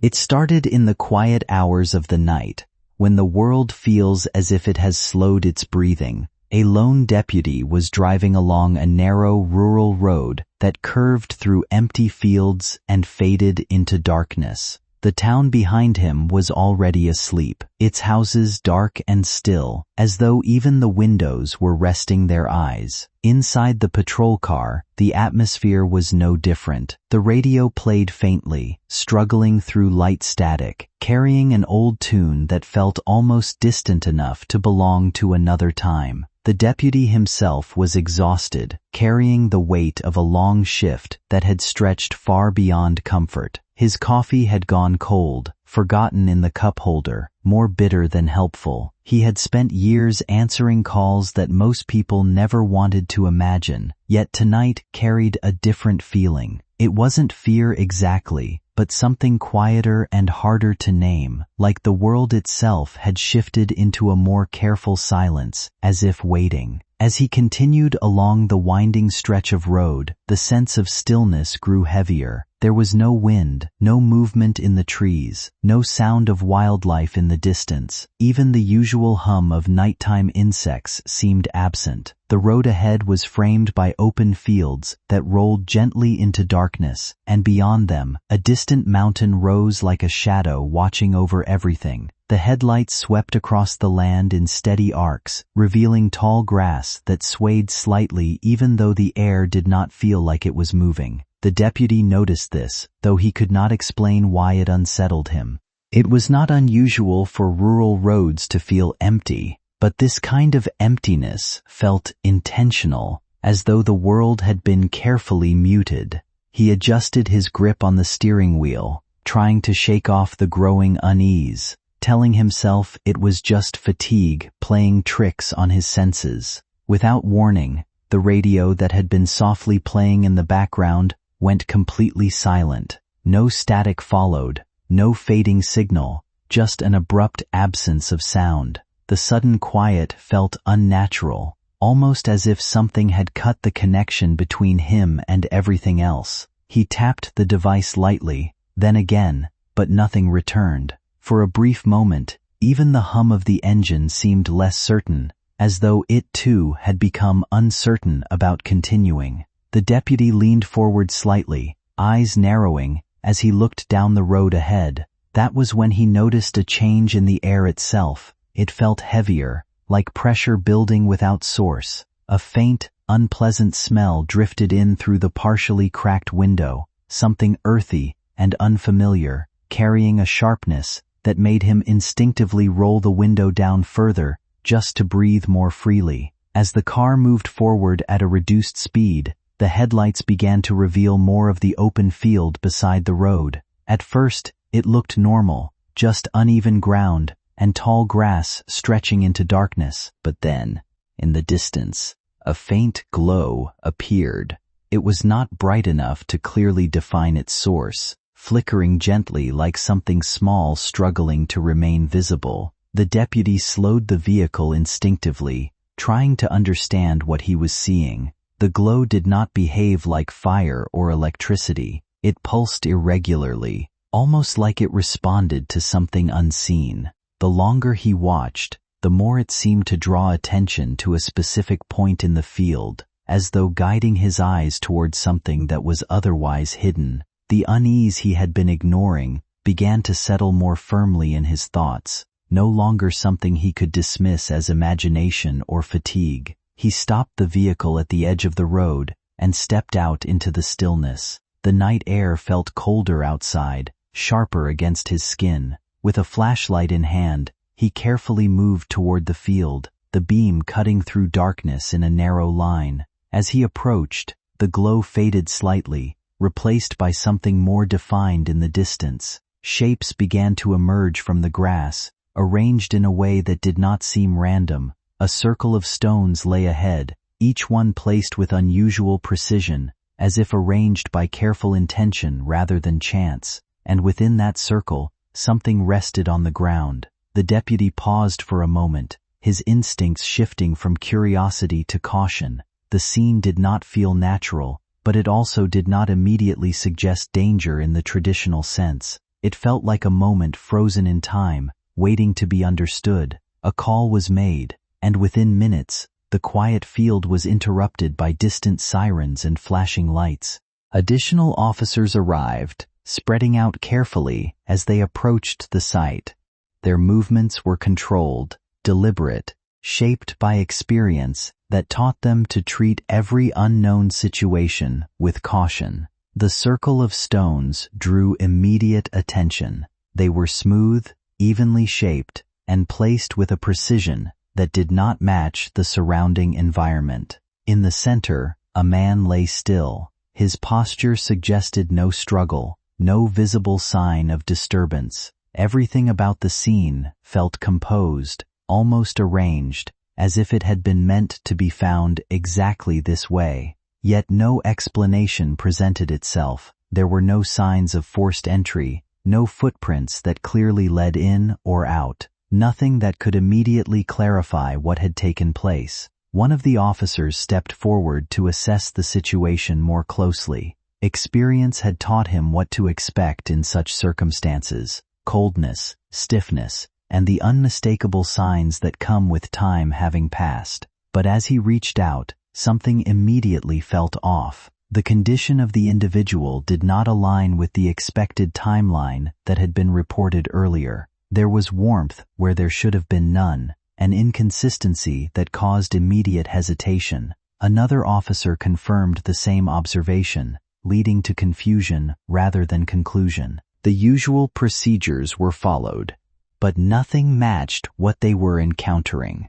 It started in the quiet hours of the night, when the world feels as if it has slowed its breathing. A lone deputy was driving along a narrow rural road that curved through empty fields and faded into darkness. The town behind him was already asleep, its houses dark and still, as though even the windows were resting their eyes. Inside the patrol car, the atmosphere was no different. The radio played faintly, struggling through light static, carrying an old tune that felt almost distant enough to belong to another time. The deputy himself was exhausted, carrying the weight of a long shift that had stretched far beyond comfort. His coffee had gone cold, forgotten in the cup holder, more bitter than helpful. He had spent years answering calls that most people never wanted to imagine, yet tonight carried a different feeling. It wasn't fear exactly, but something quieter and harder to name, like the world itself had shifted into a more careful silence, as if waiting. As he continued along the winding stretch of road, the sense of stillness grew heavier. There was no wind, no movement in the trees, no sound of wildlife in the distance. Even the usual hum of nighttime insects seemed absent. The road ahead was framed by open fields that rolled gently into darkness, and beyond them, a distant mountain rose like a shadow watching over everything. The headlights swept across the land in steady arcs, revealing tall grass that swayed slightly even though the air did not feel like it was moving. The deputy noticed this, though he could not explain why it unsettled him. It was not unusual for rural roads to feel empty, but this kind of emptiness felt intentional, as though the world had been carefully muted. He adjusted his grip on the steering wheel, trying to shake off the growing unease, telling himself it was just fatigue playing tricks on his senses. Without warning, the radio that had been softly playing in the background went completely silent. No static followed, no fading signal, just an abrupt absence of sound. The sudden quiet felt unnatural, almost as if something had cut the connection between him and everything else. He tapped the device lightly, then again, but nothing returned. For a brief moment, even the hum of the engine seemed less certain, as though it too had become uncertain about continuing. The deputy leaned forward slightly, eyes narrowing, as he looked down the road ahead. That was when he noticed a change in the air itself. It felt heavier, like pressure building without source. A faint, unpleasant smell drifted in through the partially cracked window, something earthy and unfamiliar, carrying a sharpness that made him instinctively roll the window down further, just to breathe more freely. As the car moved forward at a reduced speed, the headlights began to reveal more of the open field beside the road. At first, it looked normal, just uneven ground and tall grass stretching into darkness. But then, in the distance, a faint glow appeared. It was not bright enough to clearly define its source, flickering gently like something small struggling to remain visible. The deputy slowed the vehicle instinctively, trying to understand what he was seeing. The glow did not behave like fire or electricity. It pulsed irregularly, almost like it responded to something unseen. The longer he watched, the more it seemed to draw attention to a specific point in the field, as though guiding his eyes toward something that was otherwise hidden. The unease he had been ignoring began to settle more firmly in his thoughts, no longer something he could dismiss as imagination or fatigue. He stopped the vehicle at the edge of the road and stepped out into the stillness. The night air felt colder outside, sharper against his skin. With a flashlight in hand, he carefully moved toward the field, the beam cutting through darkness in a narrow line. As he approached, the glow faded slightly, replaced by something more defined in the distance. Shapes began to emerge from the grass, arranged in a way that did not seem random. A circle of stones lay ahead, each one placed with unusual precision, as if arranged by careful intention rather than chance. And within that circle, something rested on the ground. The deputy paused for a moment, his instincts shifting from curiosity to caution. The scene did not feel natural, but it also did not immediately suggest danger in the traditional sense. It felt like a moment frozen in time, waiting to be understood. A call was made, and within minutes, the quiet field was interrupted by distant sirens and flashing lights. Additional officers arrived, spreading out carefully as they approached the site. Their movements were controlled, deliberate, shaped by experience that taught them to treat every unknown situation with caution. The circle of stones drew immediate attention. They were smooth, evenly shaped, and placed with a precision that did not match the surrounding environment. In the center, a man lay still. His posture suggested no struggle, no visible sign of disturbance. Everything about the scene felt composed, almost arranged, as if it had been meant to be found exactly this way. Yet no explanation presented itself. There were no signs of forced entry, no footprints that clearly led in or out, nothing that could immediately clarify what had taken place. One of the officers stepped forward to assess the situation more closely. Experience had taught him what to expect in such circumstances: coldness, stiffness, and the unmistakable signs that come with time having passed. But as he reached out, something immediately felt off. The condition of the individual did not align with the expected timeline that had been reported earlier. There was warmth where there should have been none, an inconsistency that caused immediate hesitation. Another officer confirmed the same observation, leading to confusion rather than conclusion. The usual procedures were followed, but nothing matched what they were encountering.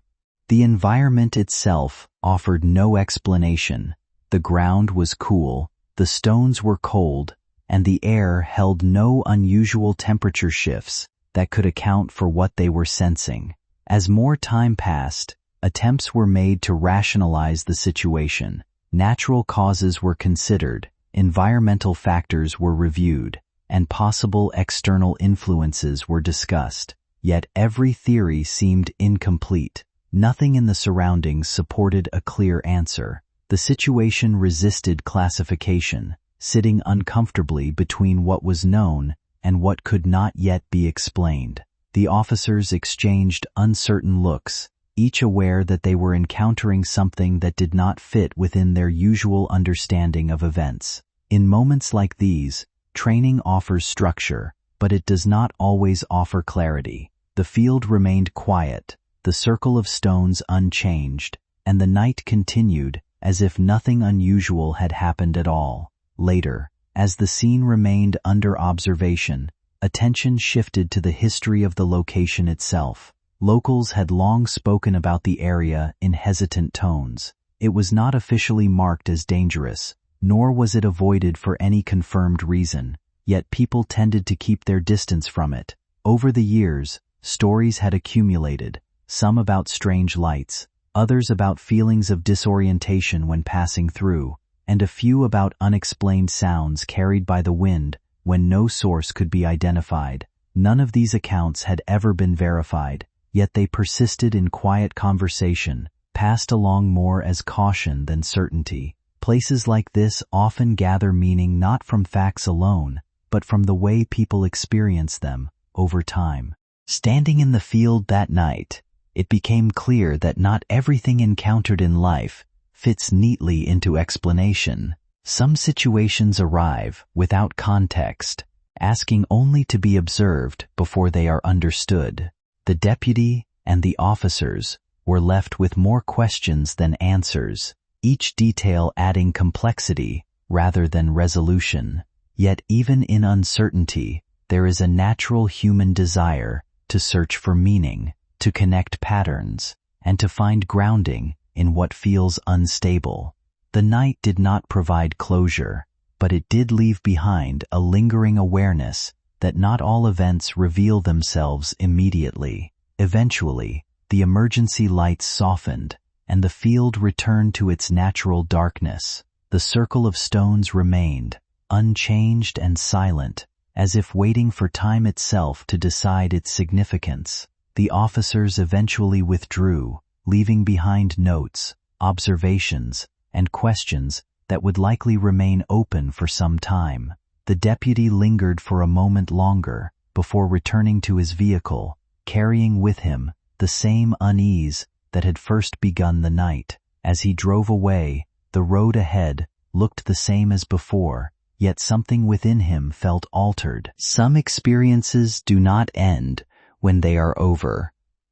The environment itself offered no explanation. The ground was cool, the stones were cold, and the air held no unusual temperature shifts that could account for what they were sensing. As more time passed, attempts were made to rationalize the situation. Natural causes were considered, environmental factors were reviewed, and possible external influences were discussed. Yet every theory seemed incomplete. Nothing in the surroundings supported a clear answer. The situation resisted classification, sitting uncomfortably between what was known and what could not yet be explained. The officers exchanged uncertain looks, each aware that they were encountering something that did not fit within their usual understanding of events. In moments like these, training offers structure, but it does not always offer clarity. The field remained quiet, the circle of stones unchanged, and the night continued as if nothing unusual had happened at all. Later, as the scene remained under observation, attention shifted to the history of the location itself. Locals had long spoken about the area in hesitant tones. It was not officially marked as dangerous, nor was it avoided for any confirmed reason, yet people tended to keep their distance from it. Over the years, stories had accumulated, some about strange lights, others about feelings of disorientation when passing through, and a few about unexplained sounds carried by the wind when no source could be identified. None of these accounts had ever been verified, yet they persisted in quiet conversation, passed along more as caution than certainty. Places like this often gather meaning not from facts alone, but from the way people experience them over time. Standing in the field that night, it became clear that not everything encountered in life fits neatly into explanation. Some situations arrive without context, asking only to be observed before they are understood. The deputy and the officers were left with more questions than answers, each detail adding complexity rather than resolution. Yet even in uncertainty, there is a natural human desire to search for meaning, to connect patterns, and to find grounding in what feels unstable. The night did not provide closure, but it did leave behind a lingering awareness that not all events reveal themselves immediately. Eventually, the emergency lights softened, and the field returned to its natural darkness. The circle of stones remained, unchanged and silent, as if waiting for time itself to decide its significance. The officers eventually withdrew, leaving behind notes, observations, and questions that would likely remain open for some time. The deputy lingered for a moment longer before returning to his vehicle, carrying with him the same unease that had first begun the night. As he drove away, the road ahead looked the same as before, yet something within him felt altered. Some experiences do not end when they are over.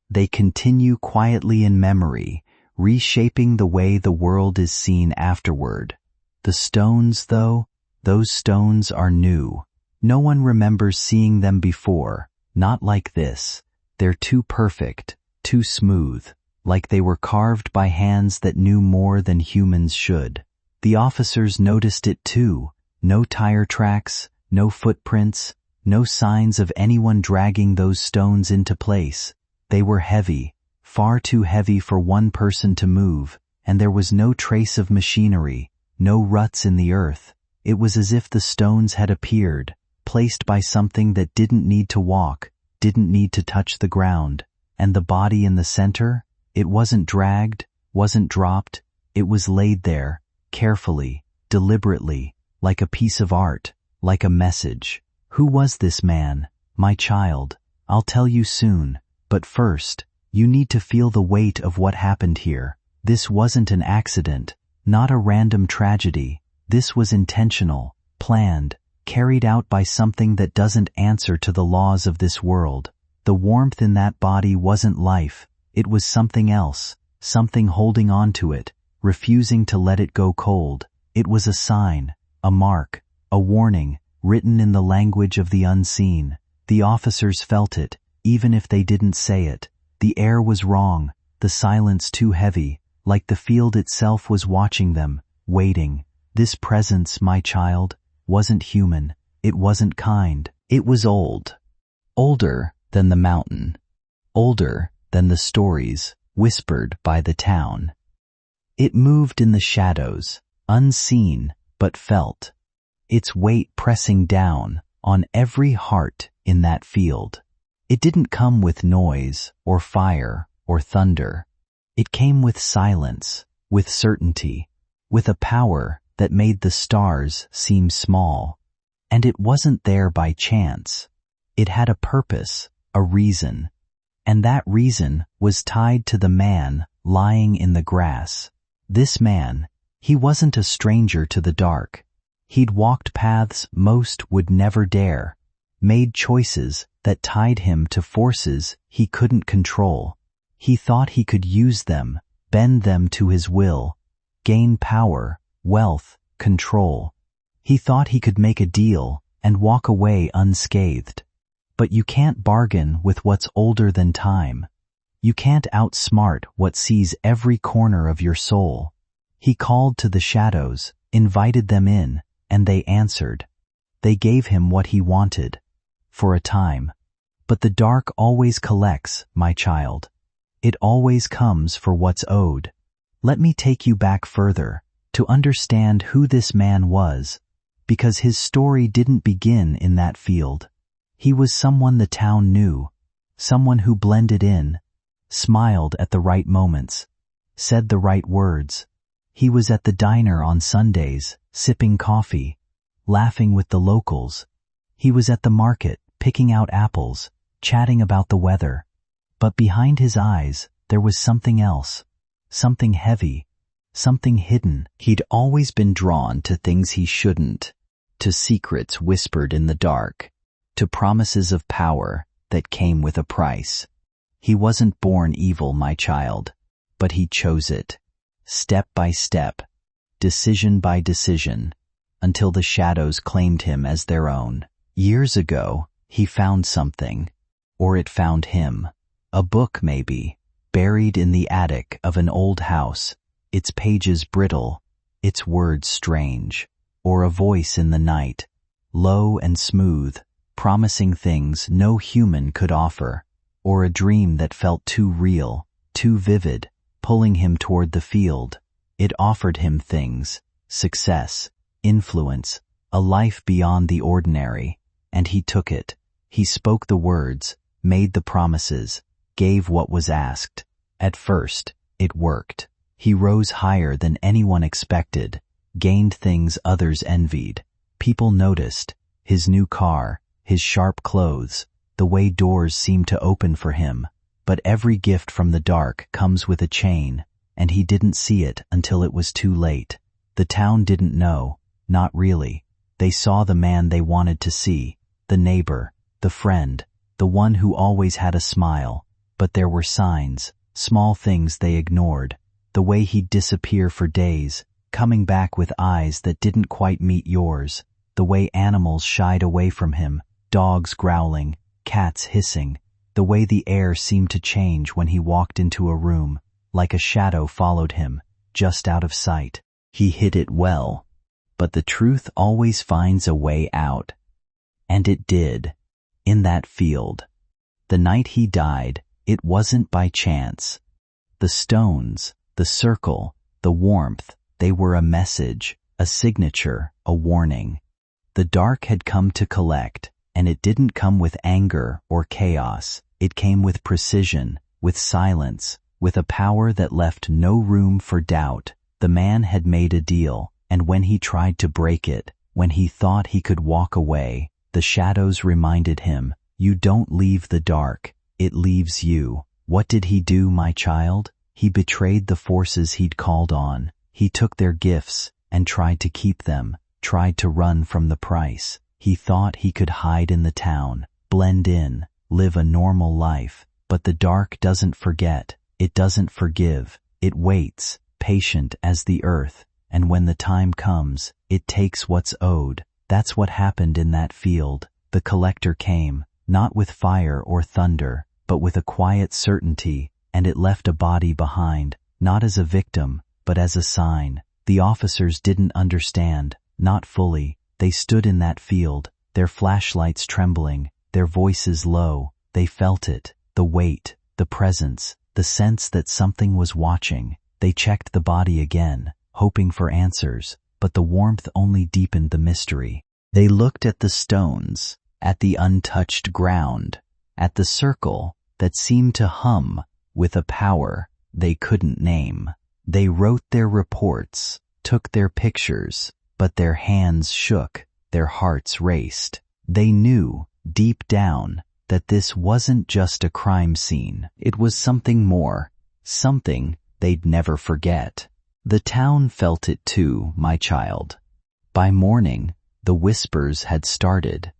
They continue quietly in memory, reshaping the way the world is seen afterward. The stones, though, those stones are new. No one remembers seeing them before, not like this. They're too perfect, too smooth, like they were carved by hands that knew more than humans should. The officers noticed it too. No tire tracks, no footprints, no signs of anyone dragging those stones into place. They were heavy, far too heavy for one person to move, and there was no trace of machinery, no ruts in the earth. It was as if the stones had appeared, placed by something that didn't need to walk, didn't need to touch the ground. And the body in the center? It wasn't dragged, wasn't dropped. It was laid there, carefully, deliberately, like a piece of art, like a message. Who was this man? My child. I'll tell you soon. But first, you need to feel the weight of what happened here. This wasn't an accident, not a random tragedy. This was intentional, planned, carried out by something that doesn't answer to the laws of this world. The warmth in that body wasn't life. It was something else, something holding on to it, refusing to let it go cold. It was a sign, a mark, a warning, written in the language of the unseen. The officers felt it, even if they didn't say it. The air was wrong, the silence too heavy, like the field itself was watching them, waiting. This presence, my child, wasn't human. It wasn't kind. It was old. Older than the mountain. Older than the stories whispered by the town. It moved in the shadows, unseen but felt, its weight pressing down on every heart in that field. It didn't come with noise or fire or thunder. It came with silence, with certainty, with a power that made the stars seem small. And it wasn't there by chance. It had a purpose, a reason. And that reason was tied to the man lying in the grass. This man, he wasn't a stranger to the dark. He'd walked paths most would never dare, made choices that tied him to forces he couldn't control. He thought he could use them, bend them to his will, gain power, wealth, control. He thought he could make a deal and walk away unscathed. But you can't bargain with what's older than time. You can't outsmart what sees every corner of your soul. He called to the shadows, invited them in, and they answered. They gave him what he wanted. For a time. But the dark always collects, my child. It always comes for what's owed. Let me take you back further, to understand who this man was, because his story didn't begin in that field. He was someone the town knew, someone who blended in, smiled at the right moments, said the right words. He was at the diner on Sundays, sipping coffee, laughing with the locals. He was at the market, picking out apples, chatting about the weather. But behind his eyes, there was something else, something heavy, something hidden. He'd always been drawn to things he shouldn't, to secrets whispered in the dark, to promises of power that came with a price. He wasn't born evil, my child, but he chose it, step by step, decision by decision, until the shadows claimed him as their own. Years ago, he found something, or it found him. A book, maybe, buried in the attic of an old house, its pages brittle, its words strange, or a voice in the night, low and smooth, promising things no human could offer, or a dream that felt too real, too vivid, pulling him toward the field. It offered him things, success, influence, a life beyond the ordinary, and he took it. He spoke the words, made the promises, gave what was asked. At first, it worked. He rose higher than anyone expected, gained things others envied. People noticed, his new car, his sharp clothes, the way doors seem to open for him. But every gift from the dark comes with a chain, and he didn't see it until it was too late. The town didn't know, not really. They saw the man they wanted to see, the neighbor, the friend, the one who always had a smile. But there were signs, small things they ignored. The way he'd disappear for days, coming back with eyes that didn't quite meet yours. The way animals shied away from him, dogs growling, cats hissing. The way the air seemed to change when he walked into a room, like a shadow followed him, just out of sight. He hid it well. But the truth always finds a way out. And it did. In that field. The night he died, it wasn't by chance. The stones, the circle, the warmth, they were a message, a signature, a warning. The dark had come to collect, and it didn't come with anger or chaos. It came with precision, with silence, with a power that left no room for doubt. The man had made a deal, and when he tried to break it, when he thought he could walk away, the shadows reminded him, "You don't leave the dark, it leaves you." What did he do, my child? He betrayed the forces he'd called on. He took their gifts and tried to keep them, tried to run from the price. He thought he could hide in the town, blend in, live a normal life. But the dark doesn't forget, it doesn't forgive, it waits, patient as the earth, and when the time comes, it takes what's owed. That's what happened in that field. The collector came, not with fire or thunder, but with a quiet certainty, and it left a body behind, not as a victim, but as a sign. The officers didn't understand, not fully. They stood in that field, their flashlights trembling, their voices low. They felt it, the weight, the presence, the sense that something was watching. They checked the body again, hoping for answers, but the warmth only deepened the mystery. They looked at the stones, at the untouched ground, at the circle that seemed to hum with a power they couldn't name. They wrote their reports, took their pictures, but their hands shook, their hearts raced. They knew, deep down, that this wasn't just a crime scene. It was something more, something they'd never forget. The town felt it too, my child. By morning, the whispers had started.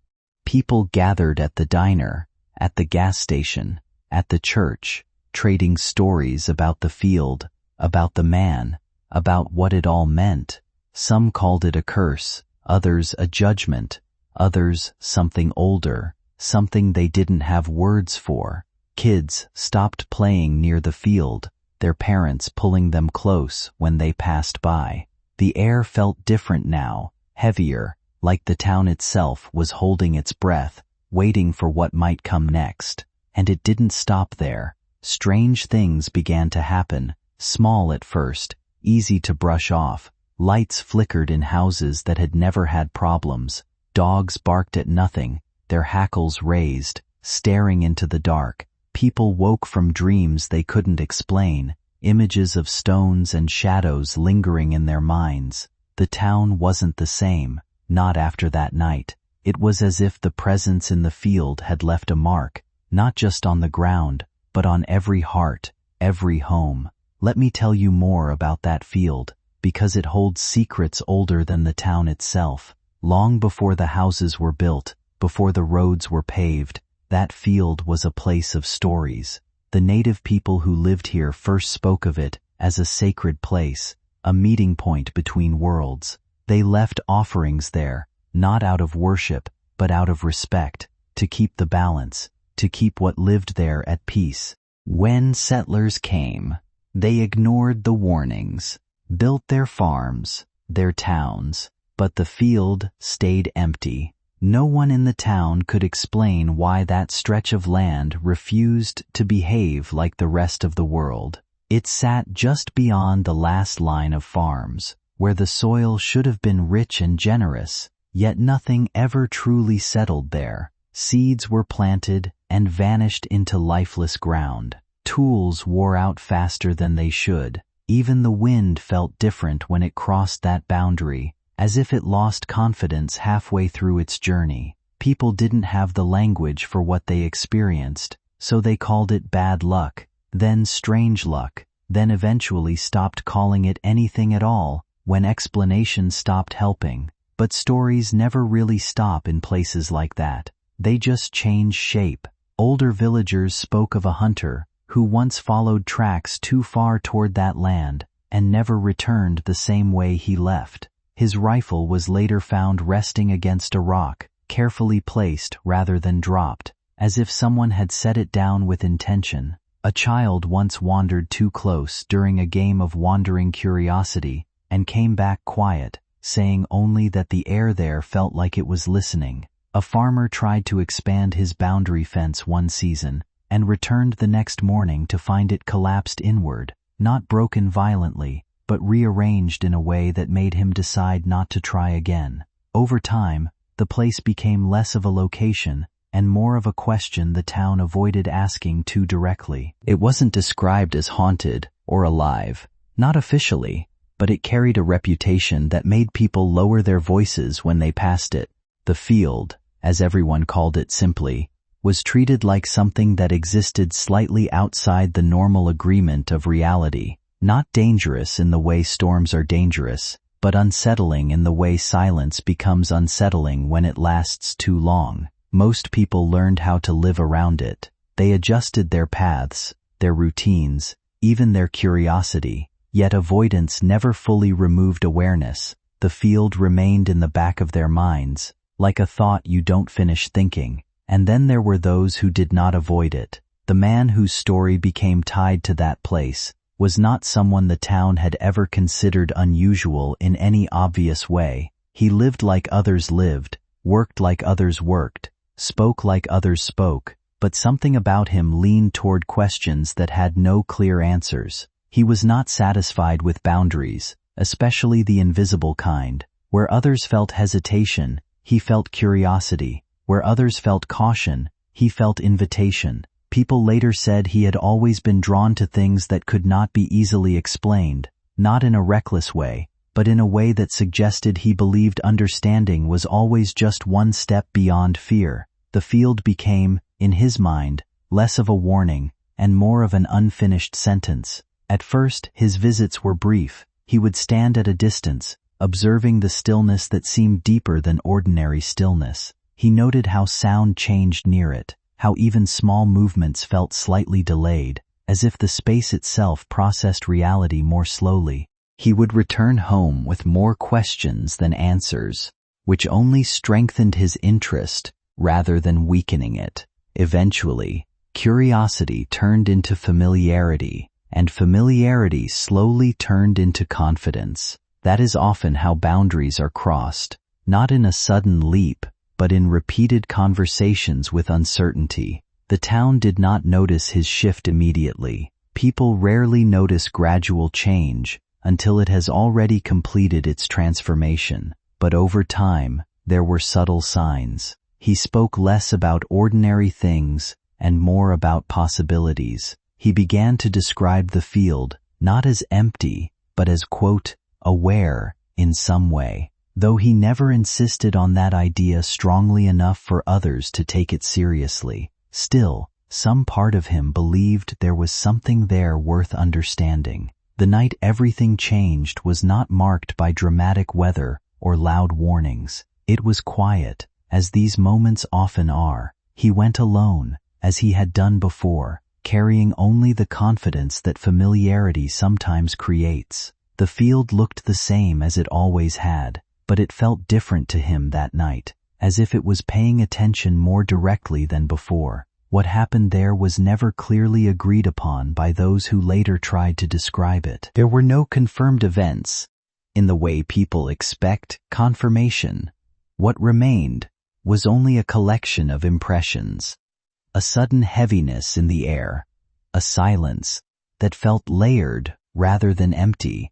People gathered at the diner, at the gas station, at the church, trading stories about the field, about the man, about what it all meant. Some called it a curse, others a judgment, others something older, something they didn't have words for. Kids stopped playing near the field, their parents pulling them close when they passed by. The air felt different now, heavier, like the town itself was holding its breath, waiting for what might come next. And it didn't stop there. Strange things began to happen, small at first, easy to brush off. Lights flickered in houses that had never had problems. Dogs barked at nothing, their hackles raised, staring into the dark. People woke from dreams they couldn't explain, images of stones and shadows lingering in their minds. The town wasn't the same, not after that night. It was as if the presence in the field had left a mark, not just on the ground, but on every heart, every home. Let me tell you more about that field, because it holds secrets older than the town itself. Long before the houses were built, before the roads were paved, that field was a place of stories. The native people who lived here first spoke of it as a sacred place, a meeting point between worlds. They left offerings there, not out of worship, but out of respect, to keep the balance, to keep what lived there at peace. When settlers came, they ignored the warnings, built their farms, their towns, but the field stayed empty. No one in the town could explain why that stretch of land refused to behave like the rest of the world. It sat just beyond the last line of farms, where the soil should have been rich and generous, yet nothing ever truly settled there. Seeds were planted and vanished into lifeless ground. Tools wore out faster than they should. Even the wind felt different when it crossed that boundary, as if it lost confidence halfway through its journey. People didn't have the language for what they experienced, so they called it bad luck, then strange luck, then eventually stopped calling it anything at all when explanation stopped helping. But stories never really stop in places like that. They just change shape. Older villagers spoke of a hunter who once followed tracks too far toward that land and never returned the same way he left. His rifle was later found resting against a rock, carefully placed rather than dropped, as if someone had set it down with intention. A child once wandered too close during a game of wandering curiosity and came back quiet, saying only that the air there felt like it was listening. A farmer tried to expand his boundary fence one season and returned the next morning to find it collapsed inward, not broken violently, but rearranged in a way that made him decide not to try again. Over time, the place became less of a location and more of a question the town avoided asking too directly. It wasn't described as haunted or alive, not officially, but it carried a reputation that made people lower their voices when they passed it. The field, as everyone called it simply, was treated like something that existed slightly outside the normal agreement of reality, not dangerous in the way storms are dangerous, but unsettling in the way silence becomes unsettling when it lasts too long. Most people learned how to live around it. They adjusted their paths, their routines, even their curiosity, yet avoidance never fully removed awareness. The field remained in the back of their minds, like a thought you don't finish thinking. And then there were those who did not avoid it. The man whose story became tied to that place was not someone the town had ever considered unusual in any obvious way. He lived like others lived, worked like others worked, spoke like others spoke, but something about him leaned toward questions that had no clear answers. He was not satisfied with boundaries, especially the invisible kind. Where others felt hesitation, he felt curiosity. Where others felt caution, he felt invitation. People later said he had always been drawn to things that could not be easily explained, not in a reckless way, but in a way that suggested he believed understanding was always just one step beyond fear. The field became, in his mind, less of a warning and more of an unfinished sentence. At first, his visits were brief. He would stand at a distance, observing the stillness that seemed deeper than ordinary stillness. He noted how sound changed near it, how even small movements felt slightly delayed, as if the space itself processed reality more slowly. He would return home with more questions than answers, which only strengthened his interest rather than weakening it. Eventually, curiosity turned into familiarity, and familiarity slowly turned into confidence. That is often how boundaries are crossed, not in a sudden leap, but in repeated conversations with uncertainty. The town did not notice his shift immediately. People rarely notice gradual change until it has already completed its transformation. But over time, there were subtle signs. He spoke less about ordinary things and more about possibilities. He began to describe the field, not as empty, but as, quote, aware in some way. Though he never insisted on that idea strongly enough for others to take it seriously, still, some part of him believed there was something there worth understanding. The night everything changed was not marked by dramatic weather or loud warnings. It was quiet, as these moments often are. He went alone, as he had done before, carrying only the confidence that familiarity sometimes creates. The field looked the same as it always had, but it felt different to him that night, as if it was paying attention more directly than before. What happened there was never clearly agreed upon by those who later tried to describe it. There were no confirmed events, in the way people expect confirmation. What remained was only a collection of impressions. A sudden heaviness in the air, a silence that felt layered rather than empty,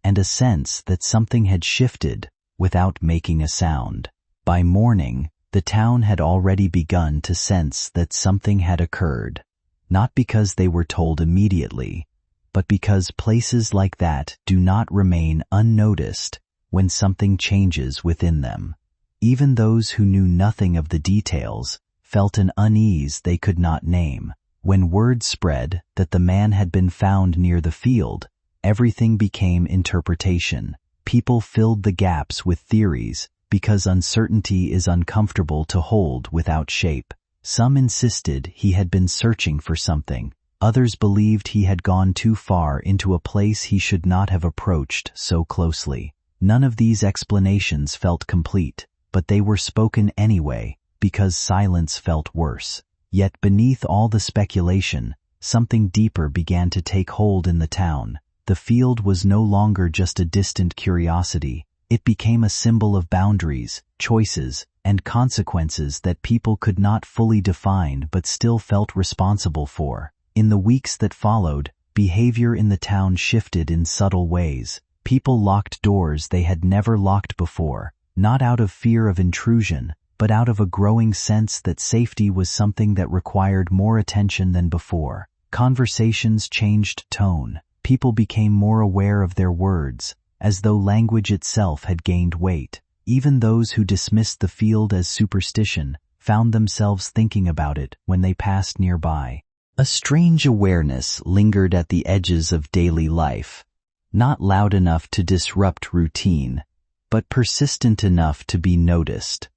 and a sense that something had shifted without making a sound. By morning, the town had already begun to sense that something had occurred, not because they were told immediately, but because places like that do not remain unnoticed when something changes within them. Even those who knew nothing of the details felt an unease they could not name. When word spread that the man had been found near the field, everything became interpretation. People filled the gaps with theories because uncertainty is uncomfortable to hold without shape. Some insisted he had been searching for something. Others believed he had gone too far into a place he should not have approached so closely. None of these explanations felt complete, but they were spoken anyway because silence felt worse. Yet beneath all the speculation, something deeper began to take hold in the town. The field was no longer just a distant curiosity. It became a symbol of boundaries, choices, and consequences that people could not fully define but still felt responsible for. In the weeks that followed, behavior in the town shifted in subtle ways. People locked doors they had never locked before, not out of fear of intrusion, but out of a growing sense that safety was something that required more attention than before. Conversations changed tone. People became more aware of their words, as though language itself had gained weight. Even those who dismissed the field as superstition found themselves thinking about it when they passed nearby. A strange awareness lingered at the edges of daily life, not loud enough to disrupt routine, but persistent enough to be noticed.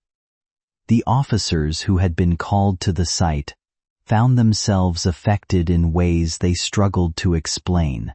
The officers who had been called to the site found themselves affected in ways they struggled to explain.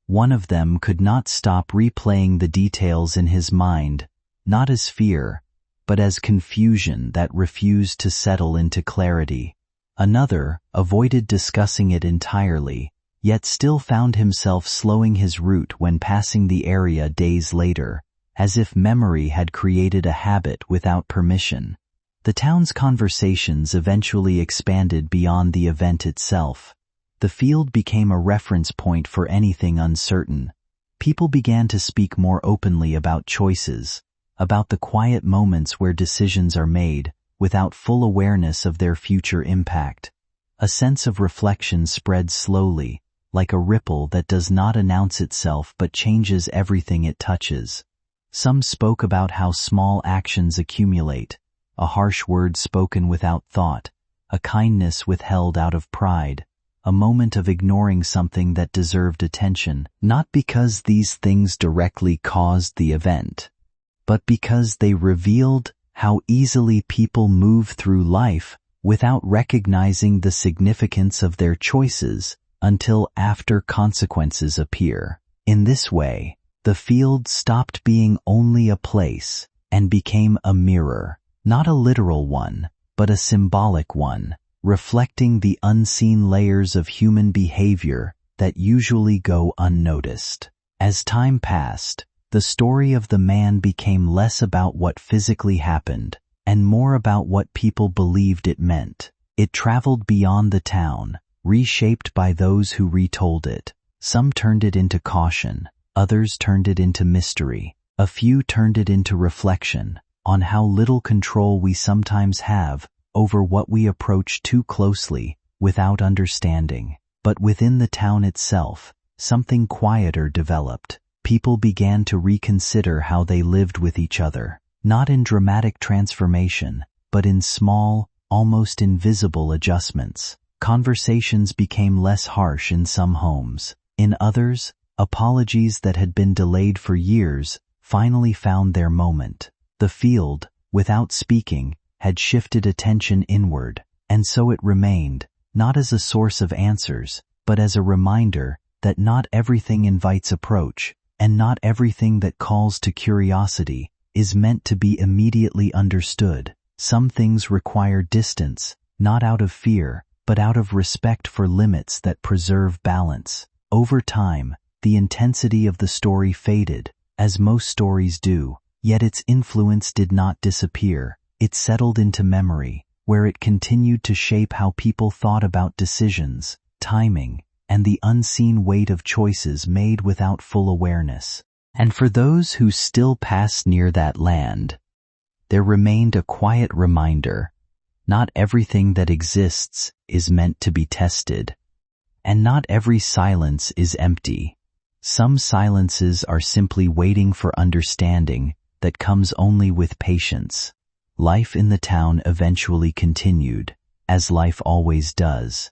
One of them could not stop replaying the details in his mind, not as fear, but as confusion that refused to settle into clarity. Another avoided discussing it entirely, yet still found himself slowing his route when passing the area days later, as if memory had created a habit without permission. The town's conversations eventually expanded beyond the event itself. The field became a reference point for anything uncertain. People began to speak more openly about choices, about the quiet moments where decisions are made without full awareness of their future impact. A sense of reflection spread slowly, like a ripple that does not announce itself but changes everything it touches. Some spoke about how small actions accumulate, a harsh word spoken without thought, a kindness withheld out of pride, a moment of ignoring something that deserved attention, not because these things directly caused the event, but because they revealed how easily people move through life without recognizing the significance of their choices until after consequences appear. In this way, the field stopped being only a place and became a mirror, not a literal one, but a symbolic one, reflecting the unseen layers of human behavior that usually go unnoticed. As time passed, the story of the man became less about what physically happened and more about what people believed it meant. It traveled beyond the town, reshaped by those who retold it. Some turned it into caution, others turned it into mystery. A few turned it into reflection on how little control we sometimes have over what we approach too closely without understanding. But within the town itself, something quieter developed. People began to reconsider how they lived with each other, not in dramatic transformation, but in small, almost invisible adjustments. Conversations became less harsh in some homes. In others, apologies that had been delayed for years finally found their moment. The field, without speaking, had shifted attention inward, and so it remained, not as a source of answers, but as a reminder that not everything invites approach, and not everything that calls to curiosity is meant to be immediately understood. Some things require distance, not out of fear, but out of respect for limits that preserve balance. Over time, the intensity of the story faded, as most stories do, yet its influence did not disappear. It settled into memory, where it continued to shape how people thought about decisions, timing, and the unseen weight of choices made without full awareness. And for those who still passed near that land, there remained a quiet reminder: not everything that exists is meant to be tested, and not every silence is empty. Some silences are simply waiting for understanding that comes only with patience. Life in the town eventually continued, as life always does.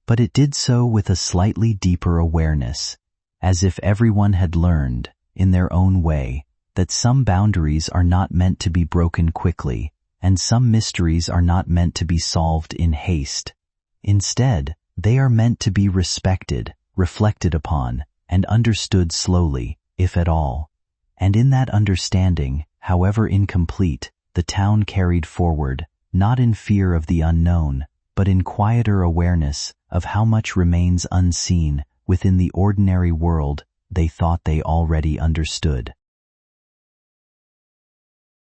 But it did so with a slightly deeper awareness, as if everyone had learned, in their own way, that some boundaries are not meant to be broken quickly, and some mysteries are not meant to be solved in haste. Instead, they are meant to be respected, reflected upon, and understood slowly, if at all. And in that understanding, however incomplete, the town carried forward, not in fear of the unknown, but in quieter awareness of how much remains unseen within the ordinary world they thought they already understood.